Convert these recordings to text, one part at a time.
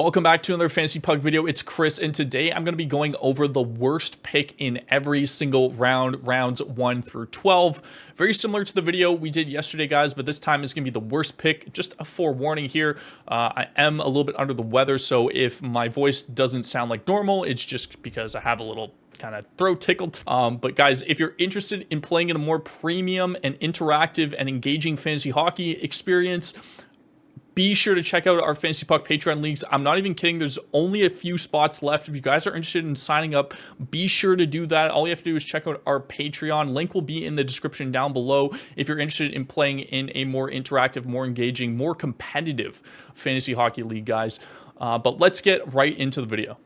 Welcome back to another Fantasy Puck video. It's Chris, and today I'm going to be going over the worst pick in every single round, rounds 1 through 12. Very similar to the video we did yesterday, guys, but this time is going to be the worst pick. Just a forewarning here. I am a little bit under the weather, so if my voice doesn't sound like normal, it's just because I have a little kind of throat tickled. But guys, if you're interested in playing in a more premium and interactive and engaging fantasy hockey experience, be sure to check out our Fantasy Puck Patreon leagues. I'm not even kidding. There's only a few spots left. If you guys are interested in signing up, be sure to do that. All you have to do is check out our Patreon. Link will be in the description down below if you're interested in playing in a more interactive, more engaging, more competitive fantasy hockey league, guys. But let's get right into the video.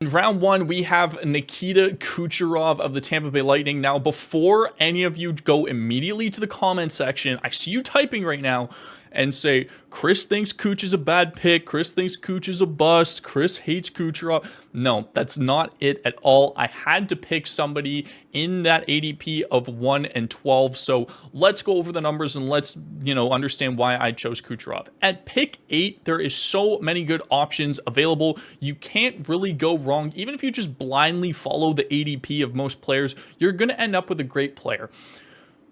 In round 1, we have Nikita Kucherov of the Tampa Bay Lightning. Now, before any of you go immediately to the comment section, I see you typing right now and say, Chris thinks Kuch is a bad pick, Chris thinks Kuch is a bust, Chris hates Kucherov. No, that's not it at all. I had to pick somebody in that ADP of 1 and 12, so let's go over the numbers and let's, understand why I chose Kucherov. At pick 8, there is so many good options available. You can't really go wrong. Even if you just blindly follow the ADP of most players, you're going to end up with a great player.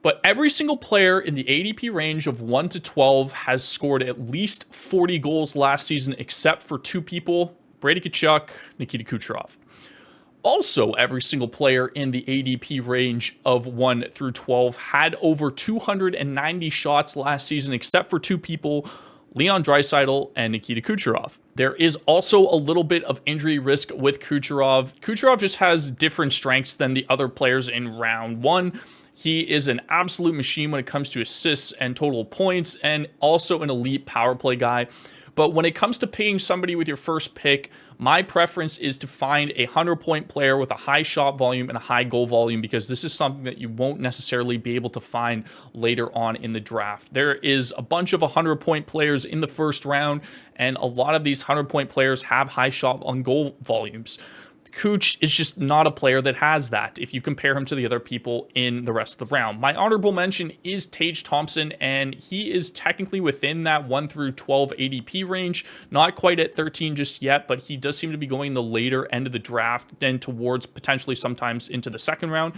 But every single player in the ADP range of 1 to 12 has scored at least 40 goals last season, except for 2 people, Brady Tkachuk, Nikita Kucherov. Also, every single player in the ADP range of 1 through 12 had over 290 shots last season, except for 2 people, Leon Draisaitl and Nikita Kucherov. There is also a little bit of injury risk with Kucherov. Kucherov just has different strengths than the other players in round 1. He is an absolute machine when it comes to assists and total points, and also an elite power play guy. But when it comes to picking somebody with your first pick, my preference is to find a 100-point player with a high shot volume and a high goal volume, because this is something that you won't necessarily be able to find later on in the draft. There is a bunch of 100-point players in the first round, and a lot of these 100-point players have high shot on goal volumes. Kuch is just not a player that has that if you compare him to the other people in the rest of the round. My honorable mention is Tage Thompson, and he is technically within that 1 through 12 ADP range. Not quite at 13 just yet, but he does seem to be going the later end of the draft and towards potentially sometimes into the second round.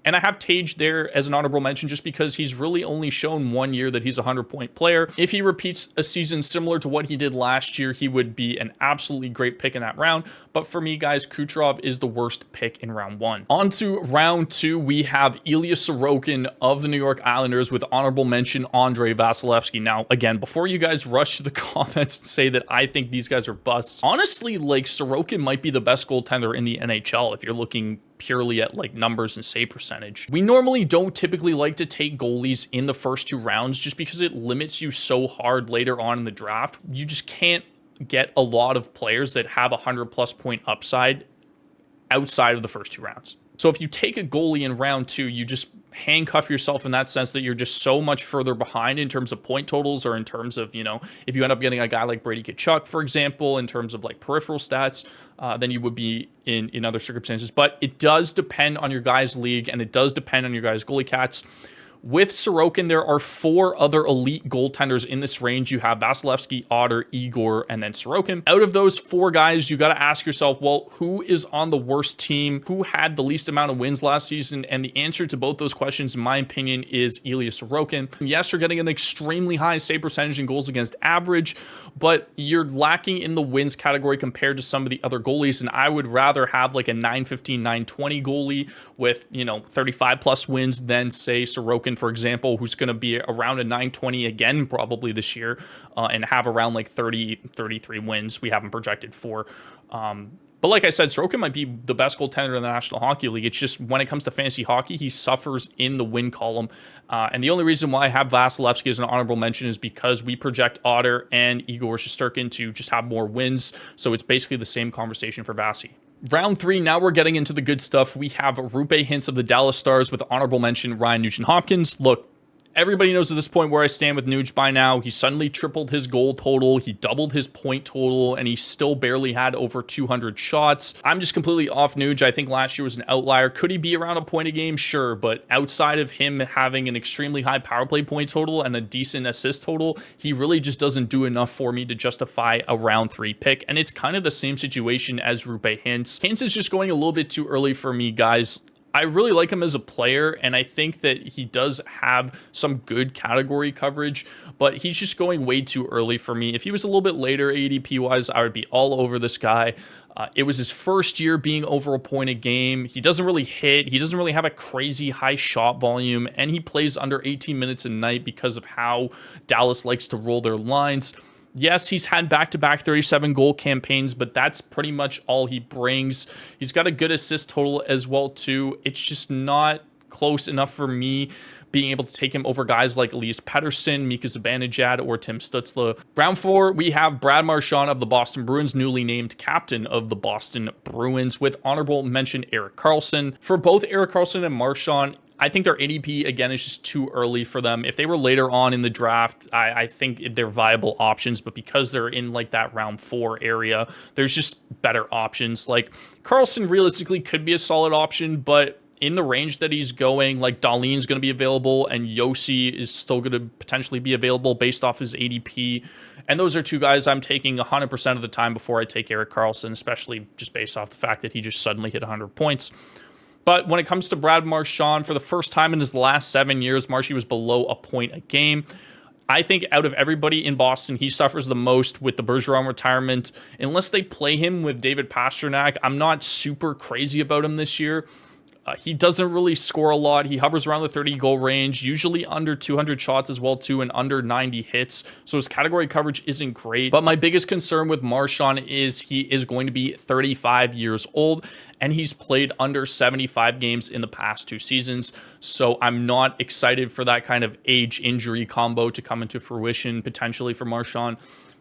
And I have Tage there as an honorable mention just because he's really only shown 1 year that he's a 100-point player. If he repeats a season similar to what he did last year, he would be an absolutely great pick in that round. But for me, guys, Kucherov is the worst pick in round 1. On to round 2, we have Ilya Sorokin of the New York Islanders with honorable mention Andrei Vasilevskiy. Now, again, before you guys rush to the comments and say that I think these guys are busts, honestly, Sorokin might be the best goaltender in the NHL if you're looking purely at numbers and save percentage. We normally don't typically like to take goalies in the first 2 rounds just because it limits you so hard later on in the draft. You just can't get a lot of players that have a 100+ point upside outside of the first 2 rounds. So if you take a goalie in round 2, you just handcuff yourself in that sense that you're just so much further behind in terms of point totals, or in terms of, if you end up getting a guy like Brady Tkachuk, for example, in terms of peripheral stats, than you would be in other circumstances. But it does depend on your guys' league, and it does depend on your guys' goalie cats. With Sorokin, there are 4 other elite goaltenders in this range. You have Vasilevskiy, Otter, Igor, and then Sorokin. Out of those 4 guys, you got to ask yourself, well, who is on the worst team? Who had the least amount of wins last season? And the answer to both those questions, in my opinion, is Ilya Sorokin. Yes, you're getting an extremely high save percentage and goals against average, but you're lacking in the wins category compared to some of the other goalies. And I would rather have a 915, 920 goalie with, 35+ wins than, say, Sorokin, for example, who's going to be around a 920 again probably this year, and have around 30, 33 wins we haven't projected for. But like I said, Sorokin might be the best goaltender in the National Hockey League. It's just when it comes to fantasy hockey, he suffers in the win column. And the only reason why I have Vasilevskiy as an honorable mention is because we project Otter and Igor Shesterkin to just have more wins. So it's basically the same conversation for Vasi. Round 3, now we're getting into the good stuff. We have Roope Hintz of the Dallas Stars with honorable mention Ryan Nugent-Hopkins. Look, Everybody knows at this point where I stand with Nuge by now. He suddenly tripled his goal total, he doubled his point total, and he still barely had over 200 shots. I'm just completely off Nuge. I think last year was an outlier. Could he be around a point a game? Sure, but outside of him having an extremely high power play point total and a decent assist total, he really just doesn't do enough for me to justify a round 3 pick, and it's kind of the same situation as Roope Hintz. Hintz is just going a little bit too early for me, guys. I really like him as a player, and I think that he does have some good category coverage, but he's just going way too early for me. If he was a little bit later ADP-wise, I would be all over this guy. It was his first year being over a point a game. He doesn't really hit. He doesn't really have a crazy high shot volume, and he plays under 18 minutes a night because of how Dallas likes to roll their lines. Yes, he's had back-to-back 37 goal campaigns, but that's pretty much all he brings. He's got a good assist total as well, too. It's just not close enough for me being able to take him over guys like Elias Pettersson, Mika Zibanejad, or Tim Stützle. Round 4, we have Brad Marchand of the Boston Bruins, newly named captain of the Boston Bruins, with honorable mention Erik Karlsson. For both Erik Karlsson and Marchand, I think their ADP, again, is just too early for them. If they were later on in the draft, I think they're viable options, but because they're in like that round 4 area, there's just better options. Like Karlsson realistically could be a solid option, but in the range that he's going, like Dahlin's going to be available and Josi is still going to potentially be available based off his ADP. And those are two guys I'm taking 100% of the time before I take Erik Karlsson, especially just based off the fact that he just suddenly hit 100 points. But when it comes to Brad Marchand, for the first time in his last 7 years, Marshy was below a point a game. I think out of everybody in Boston, he suffers the most with the Bergeron retirement. Unless they play him with David Pastrnak, I'm not super crazy about him this year. He doesn't really score a lot. He hovers around the 30-goal range, usually under 200 shots as well, too, and under 90 hits. So his category coverage isn't great. But my biggest concern with Marchand is he is going to be 35 years old, and he's played under 75 games in the past 2 seasons. So I'm not excited for that kind of age-injury combo to come into fruition, potentially for Marchand.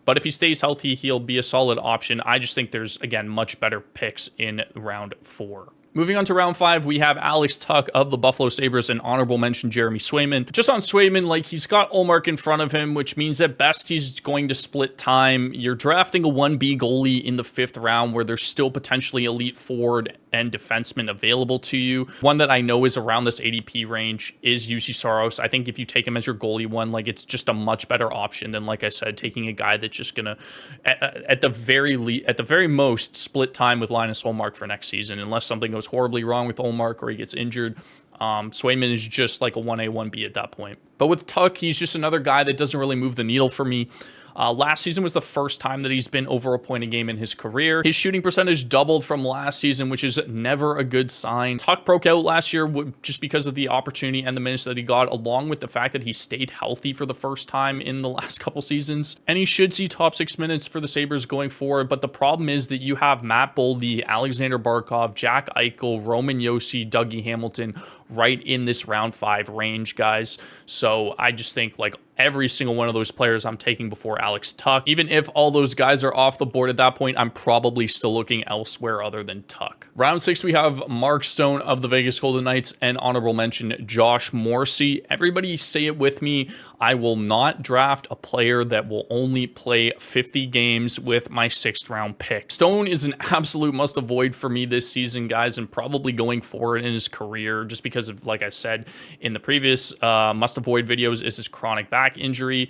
But if he stays healthy, he'll be a solid option. I just think there's, again, much better picks in round 4. Moving on to round 5, we have Alex Tuch of the Buffalo Sabres and honorable mention Jeremy Swayman. Just on Swayman, like, he's got Ullmark in front of him, which means at best he's going to split time. You're drafting a 1B goalie in the 5th round where there's still potentially elite forward and defenseman available to you. One that I know is around this ADP range is UC Saros. I think if you take him as your goalie one, like, it's just a much better option than, like I said, taking a guy that's just gonna at the very most split time with Linus Ullmark for next season, unless something goes horribly wrong with Ullmark or he gets injured. Swayman is just like a 1A, 1B at that point. But with Tuch, he's just another guy that doesn't really move the needle for me. Last season was the first time that he's been over a point a game in his career. His shooting percentage doubled from last season, which is never a good sign. Tuch broke out last year just because of the opportunity and the minutes that he got, along with the fact that he stayed healthy for the first time in the last couple seasons. And he should see top 6 minutes for the Sabres going forward. But the problem is that you have Matt Boldy, Alexander Barkov, Jack Eichel, Roman Josi, Dougie Hamilton right in this round 5 range, guys. So I just think, like, every single one of those players I'm taking before Alex Tuch. Even if all those guys are off the board at that point, I'm probably still looking elsewhere other than Tuch. Round 6, we have Mark Stone of the Vegas Golden Knights and honorable mention Josh Morrissey. Everybody say it with me. I will not draft a player that will only play 50 games with my 6th round pick. Stone is an absolute must avoid for me this season, guys, and probably going forward in his career, just because of, like I said in the previous must avoid videos, is his chronic back injury.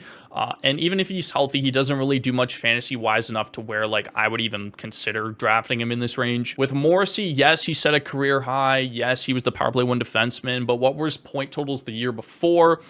And even if he's healthy, he doesn't really do much fantasy wise enough to where, like, I would even consider drafting him in this range. With Morrissey, yes, he set a career high. Yes, he was the power play 1 defenseman, but what were his point totals the year before?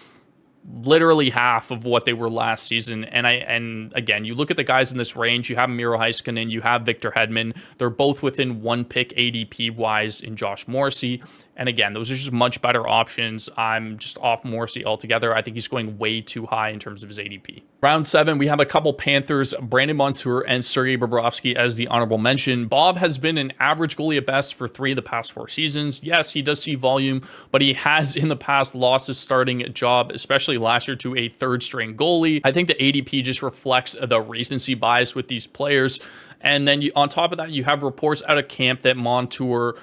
Literally half of what they were last season. And again, you look at the guys in this range, you have Miro Heiskanen, you have Victor Hedman. They're both within 1 pick ADP wise in Josh Morrissey. And again, those are just much better options. I'm just off Morrissey altogether. I think he's going way too high in terms of his ADP. Round 7, we have a couple Panthers, Brandon Montour and Sergei Bobrovsky as the honorable mention. Bob has been an average goalie at best for 3 of the past 4 seasons. Yes, he does see volume, but he has in the past lost his starting job, especially last year, to a 3rd string goalie. I think the ADP just reflects the recency bias with these players. And then on top of that, you have reports out of camp that Montour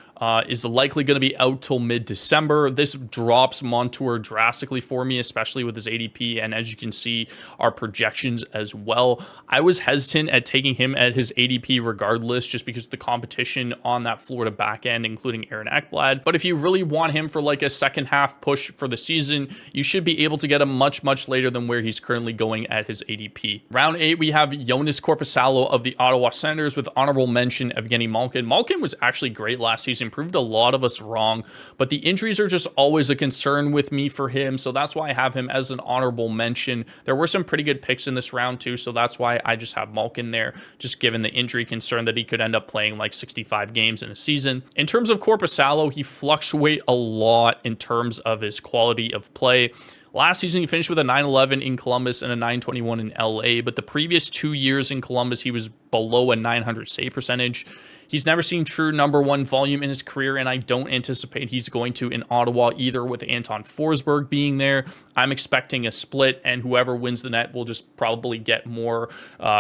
is likely going to be out till mid-December. This drops Montour drastically for me, especially with his ADP, and as you can see, our projections as well. I was hesitant at taking him at his ADP regardless, just because of the competition on that Florida back end, including Aaron Ekblad. But if you really want him for like a second half push for the season, you should be able to get him much later than where he's currently going at his ADP. Round 8, we have Joonas Korpisalo of the Ottawa Senators with honorable mention Evgeny Malkin. Malkin was actually great last season, proved a lot of us wrong, but the injuries are just always a concern with me for him, so that's why I have him as an honorable mention. There were some pretty good picks in this round too, so that's why I just have Malkin there, just given the injury concern that he could end up playing like 65 games in a season. In terms of Korpisalo, he fluctuates a lot in terms of his quality of play. Last season, he finished with a 911 in Columbus and a 921 in LA, but the previous 2 years in Columbus, he was below a 900 save percentage. He's never seen true number one volume in his career, and I don't anticipate he's going to in Ottawa either, with Anton Forsberg being there. I'm expecting a split, and whoever wins the net will just probably get more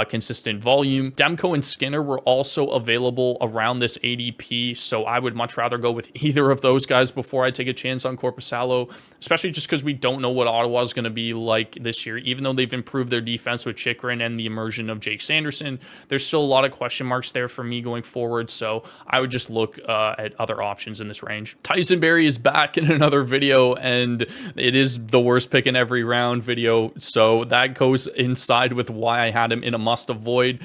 consistent volume. Demko and Skinner were also available around this ADP, so I would much rather go with either of those guys before I take a chance on Korpisalo, especially just because we don't know what Ottawa is going to be like this year. Even though they've improved their defense with Chychrun and the immersion of Jake Sanderson, there's still a lot of question marks there for me going forward, so I would just look at other options in this range. Tyson Barrie is back in another video, and it is the worst pick in every round video, so that goes inside with why I had him in a must avoid.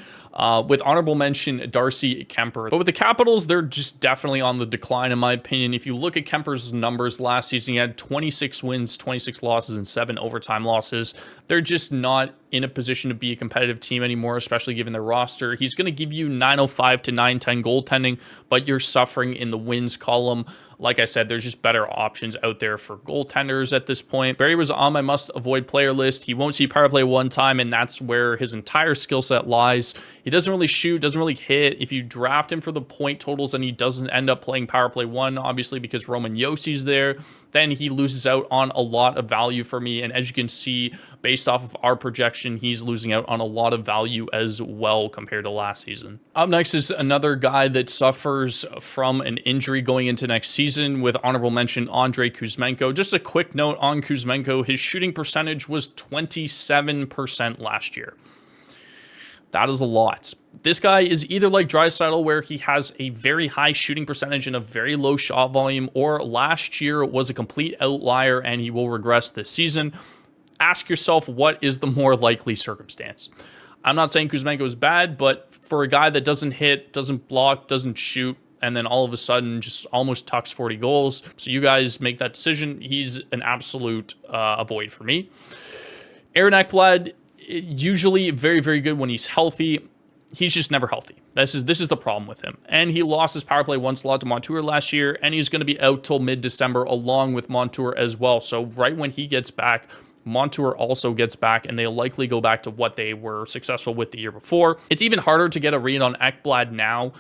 With honorable mention Darcy Kuemper. But with the Capitals, they're just definitely on the decline, in my opinion. If you look at Kemper's numbers last season, he had 26 wins, 26 losses, and 7 overtime losses. They're just not in a position to be a competitive team anymore, especially given their roster. He's going to give you 905 to 910 goaltending, but you're suffering in the wins column. Like I said, there's just better options out there for goaltenders at this point. Barrie was on my must-avoid player list. He won't see power play one time, and that's where his entire skill set lies. He doesn't really shoot, doesn't really hit. If you draft him for the point totals and he doesn't end up playing power play one, obviously because Roman Jossi's there, then he loses out on a lot of value for me. And as you can see, based off of our projection, he's losing out on a lot of value as well compared to last season. Up next is another guy that suffers from an injury going into next season, with honorable mention Andrei Kuzmenko. Just a quick note on Kuzmenko, his shooting percentage was 27% last year. That is a lot. This guy is either like Draisaitl, where he has a very high shooting percentage and a very low shot volume, or last year was a complete outlier and he will regress this season. Ask yourself, what is the more likely circumstance? I'm not saying Kuzmenko is bad, but for a guy that doesn't hit, doesn't block, doesn't shoot, and then all of a sudden just almost tucks 40 goals, so you guys make that decision. He's an absolute avoid for me. Aaron Ekblad, usually very good when he's healthy. He's just never healthy. This is the problem with him. And he lost his power play one slot to Montour last year, and he's going to be out till mid-December along with Montour as well. So right when he gets back, Montour also gets back, and they likely go back to what they were successful with the year before. It's even harder to get a read on Ekblad now.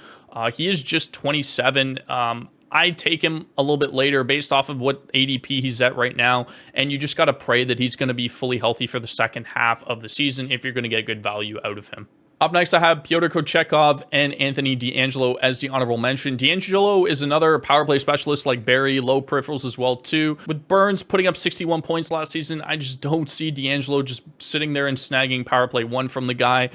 He is just 27. I take him a little bit later based off of what ADP he's at right now, and you just got to pray that he's going to be fully healthy for the second half of the season if you're going to get good value out of him. Up next, I have Pyotr Kochetkov and Anthony DeAngelo as the honorable mention. DeAngelo is another power play specialist like Barrie, low peripherals as well too. With Burns putting up 61 points last season, I just don't see DeAngelo just sitting there and snagging power play one from the guy.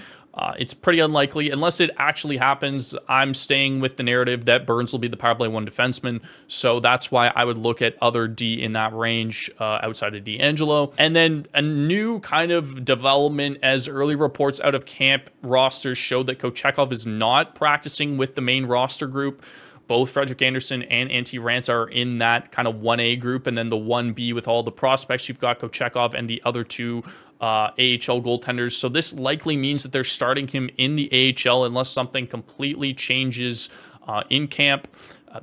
It's pretty unlikely. Unless it actually happens, I'm staying with the narrative that Burns will be the power play one defenseman. So that's why I would look at other D in that range outside of DeAngelo. And then a new kind of development, as early reports out of camp rosters show that Kochetkov is not practicing with the main roster group. Both Frederik Andersen and Antti Raanta are in that kind of 1A group, and then the 1B with all the prospects. You've got Kochetkov and the other two AHL goaltenders. So this likely means that they're starting him in the AHL unless something completely changes in camp.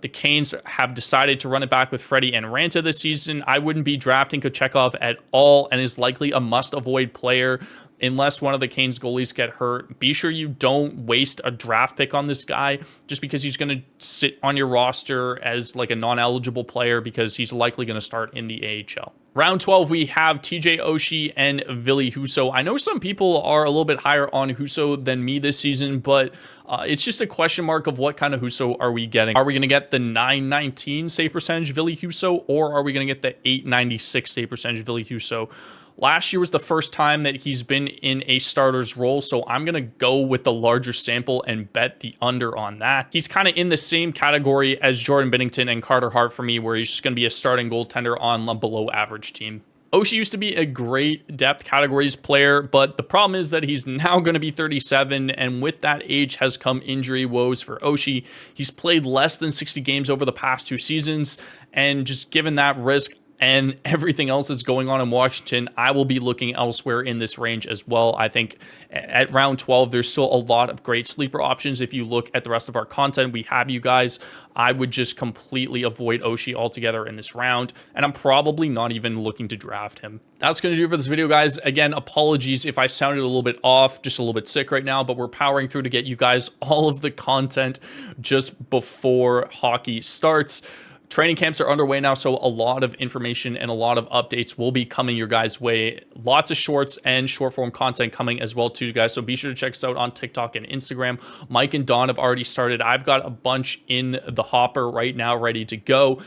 The Canes have decided to run it back with Freddie and Raanta this season. I wouldn't be drafting Kochetkov at all, and is likely a must-avoid player unless one of the Canes goalies get hurt. Be sure you don't waste a draft pick on this guy just because he's going to sit on your roster as like a non-eligible player, because he's likely going to start in the AHL. Round 12, we have TJ Oshie and Ville Husso. I know some people are a little bit higher on Husso than me this season, but It's just a question mark of what kind of Husso are we getting. Are we going to get the 919 save percentage Ville Husso, or are we going to get the 896 save percentage Ville Husso? Last year was the first time that he's been in a starter's role, so I'm going to go with the larger sample and bet the under on that. He's kind of in the same category as Jordan Binnington and Carter Hart for me, where he's just going to be a starting goaltender on a below average team. Oshie used to be a great depth categories player, but the problem is that he's now going to be 37, and with that age has come injury woes for Oshie. He's played less than 60 games over the past 2 seasons, and just given that risk and everything else that's going on in Washington, I will be looking elsewhere in this range as well. I think at round 12, there's still a lot of great sleeper options. If you look at the rest of our content, we have you guys. I would just completely avoid Oshie altogether in this round, and I'm probably not even looking to draft him. That's going to do it for this video, guys. Again, apologies if I sounded a little bit off, just a little bit sick right now, but we're powering through to get you guys all of the content just before hockey starts. Training camps are underway now, so a lot of information and a lot of updates will be coming your guys' way. Lots of shorts and short form content coming as well too, guys. So be sure to check us out on TikTok and Instagram. Mike and Don have already started. I've got a bunch in the hopper right now ready to go.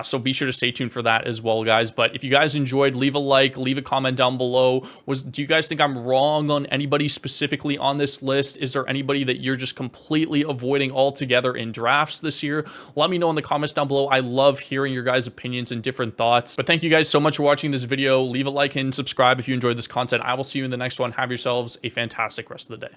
So be sure to stay tuned for that as well, guys. But if you guys enjoyed, leave a like, leave a comment down below. Do you guys think I'm wrong on anybody specifically on this list? Is there anybody that you're just completely avoiding altogether in drafts this year? Let me know in the comments down below. I love hearing your guys' opinions and different thoughts. But thank you guys so much for watching this video. Leave a like and subscribe if you enjoyed this content. I will see you in the next one. Have yourselves a fantastic rest of the day.